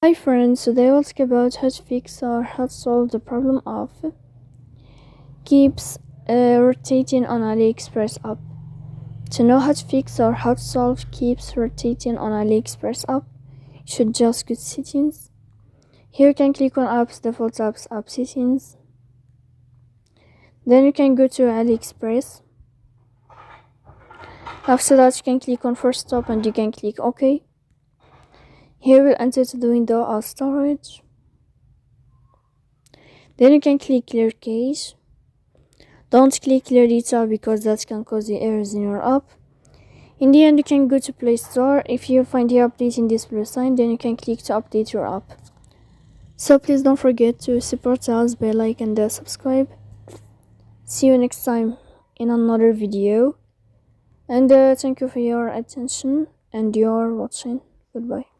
Hi friends, today we'll talk about how to fix or how to solve the problem of keeps rotating on AliExpress app. To know how to fix or how to solve keeps rotating on AliExpress app, you should just go to settings. Here you can click on apps, default apps, app settings. Then you can go to AliExpress. After that you can click on first stop and you can click OK. Here we'll enter to the window of storage. Then you can click clear cache. Don't click clear data because that can cause you errors in your app. In the end, you can go to Play Store. If you find the update in this plus sign, then you can click to update your app. So please don't forget to support us by like and subscribe. See you next time in another video. And thank you for your attention and your watching. Goodbye.